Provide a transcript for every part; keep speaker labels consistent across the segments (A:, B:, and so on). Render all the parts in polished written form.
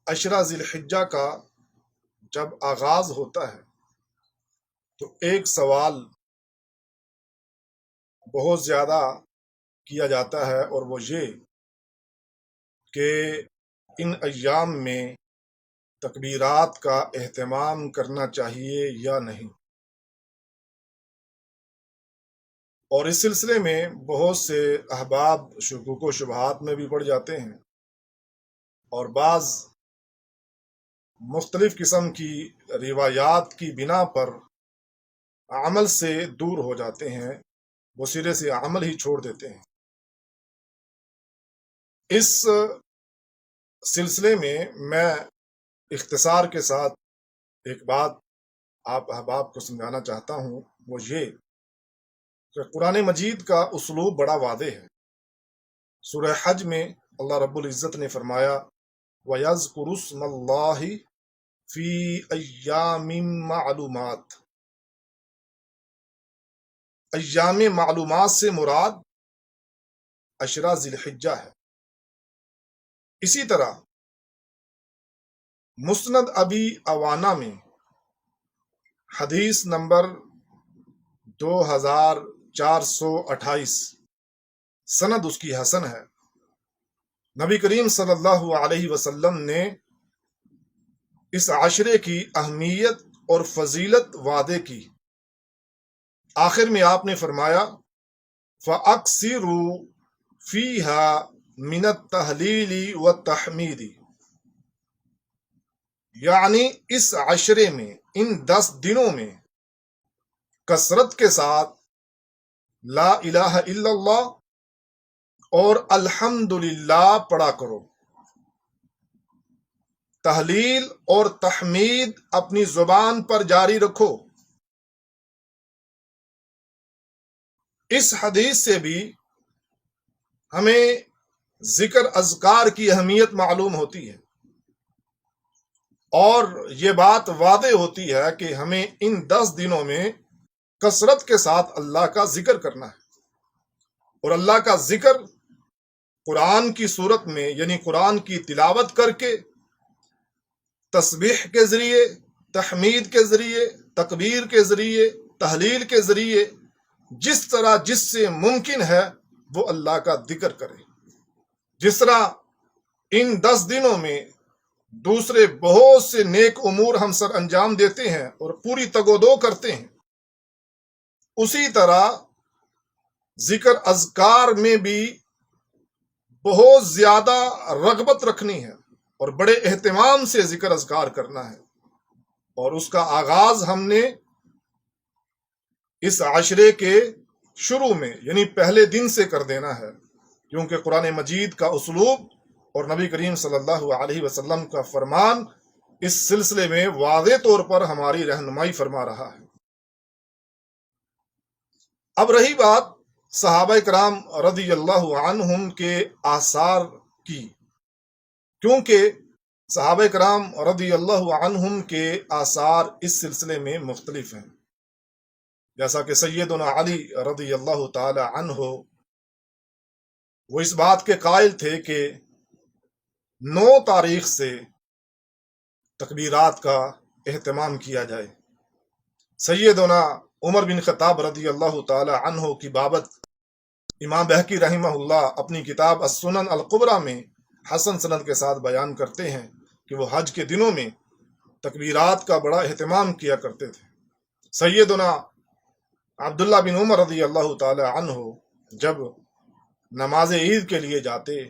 A: عشرہ ذی الحجہ کا جب آغاز ہوتا ہے تو ایک سوال بہت زیادہ کیا جاتا ہے، اور وہ یہ کہ ان ایام میں تکبیرات کا اہتمام کرنا چاہیے یا نہیں۔ اور اس سلسلے میں بہت سے احباب شکوک و شبہات میں بھی پڑ جاتے ہیں، اور بعض مختلف قسم کی روایات کی بنا پر عمل سے دور ہو جاتے ہیں، وہ سرے سے عمل ہی چھوڑ دیتے ہیں۔ اس سلسلے میں اختصار کے ساتھ ایک بات آپ احباب کو سمجھانا چاہتا ہوں، وہ یہ کہ قرآن مجید کا اسلوب بڑا واضح ہے۔ سورہ حج میں اللہ رب العزت نے فرمایا وَيَذْكُرُ اسْمَ اللَّهِ فِي أَيَّامٍ مَّعْلُومَاتٍ۔ ایام معلومات سے مراد عشرہ ذی الحجہ ہے۔ اسی طرح مسند ابی عوانہ میں حدیث نمبر 2428، سند اس کی حسن ہے، نبی کریم صلی اللہ علیہ وسلم نے اس عشرے کی اہمیت اور فضیلت واضح کی۔ آخر میں آپ نے فرمایا فَأَكْثِرُوا فِيهَا مِنَ التَّهْلِيلِ وَالتَّحْمِيدِ، یعنی اس عشرے میں، ان 10 دنوں میں کثرت کے ساتھ لا الہ الا اللہ اور الحمدللہ پڑھا کرو۔ تحلیل اور تحمید اپنی زبان پر جاری رکھو۔ اس حدیث سے بھی ہمیں ذکر اذکار کی اہمیت معلوم ہوتی ہے، اور یہ بات واضح ہوتی ہے کہ ہمیں ان 10 دنوں میں کثرت کے ساتھ اللہ کا ذکر کرنا ہے، اور اللہ کا ذکر قرآن کی صورت میں، یعنی قرآن کی تلاوت کر کے، تسبیح کے ذریعے، تحمید کے ذریعے، تکبیر کے ذریعے، تحلیل کے ذریعے، جس طرح جس سے ممکن ہے وہ اللہ کا ذکر کرے۔ جس طرح ان 10 دنوں میں دوسرے بہت سے نیک امور ہم سر انجام دیتے ہیں اور پوری تگ و دو کرتے ہیں، اسی طرح ذکر اذکار میں بھی بہت زیادہ رغبت رکھنی ہے اور بڑے اہتمام سے ذکر اذکار کرنا ہے، اور اس کا آغاز ہم نے اس عشرے کے شروع میں، یعنی پہلے دن سے کر دینا ہے، کیونکہ قرآن مجید کا اسلوب اور نبی کریم صلی اللہ علیہ وسلم کا فرمان اس سلسلے میں واضح طور پر ہماری رہنمائی فرما رہا ہے۔ اب رہی بات صحابہ کرام رضی اللہ عنہم کے آثار کی، کیونکہ صحابہ کرام رضی اللہ عنہم کے آثار اس سلسلے میں مختلف ہیں۔ جیسا کہ سیدنا علی رضی اللہ تعالی عنہ، وہ اس بات کے قائل تھے کہ 9 تاریخ سے تکبیرات کا اہتمام کیا جائے۔ سیدنا عمر بن خطاب رضی اللہ تعالی عنہ کی بابت امام بہقی رحمہ اللہ اپنی کتاب السنن القبریٰ میں حسن سند کے ساتھ بیان کرتے ہیں کہ وہ حج کے دنوں میں تکبیرات کا بڑا اہتمام کیا کرتے تھے۔ سیدنا عبداللہ بن عمر رضی اللہ تعالی عنہ جب نماز عید کے لیے جاتے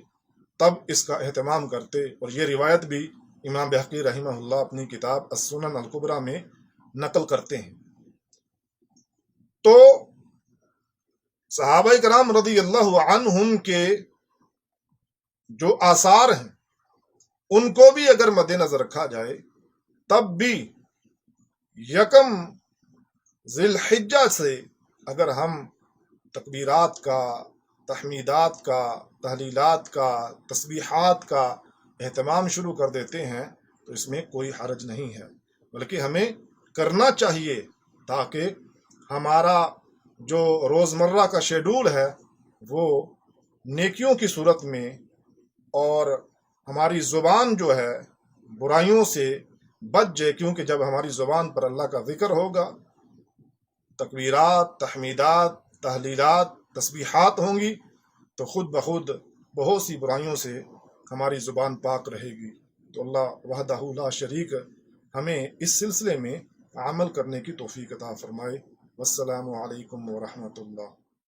A: تب اس کا اہتمام کرتے، اور یہ روایت بھی امام بہقی رحمہ اللہ اپنی کتاب السنن القبریٰ میں نقل کرتے ہیں۔ تو صحابہ کرام رضی اللہ عنہم کے جو آثار ہیں ان کو بھی اگر مد نظر رکھا جائے تب بھی 1 ذی الحجہ سے اگر ہم تکبیرات کا، تحمیدات کا، تحلیلات کا، تسبیحات کا اہتمام شروع کر دیتے ہیں تو اس میں کوئی حرج نہیں ہے، بلکہ ہمیں کرنا چاہیے تاکہ ہمارا جو روزمرہ کا شیڈول ہے وہ نیکیوں کی صورت میں، اور ہماری زبان جو ہے برائیوں سے بچ جائے، کیونکہ جب ہماری زبان پر اللہ کا ذکر ہوگا، تکبیرات، تحمیدات، تحلیلات، تسبیحات ہوں گی، تو خود بخود بہت سی برائیوں سے ہماری زبان پاک رہے گی۔ تو اللہ وحدہ لا شریک ہمیں اس سلسلے میں عمل کرنے کی توفیق عطا فرمائے۔ والسلام علیکم ورحمۃ اللہ۔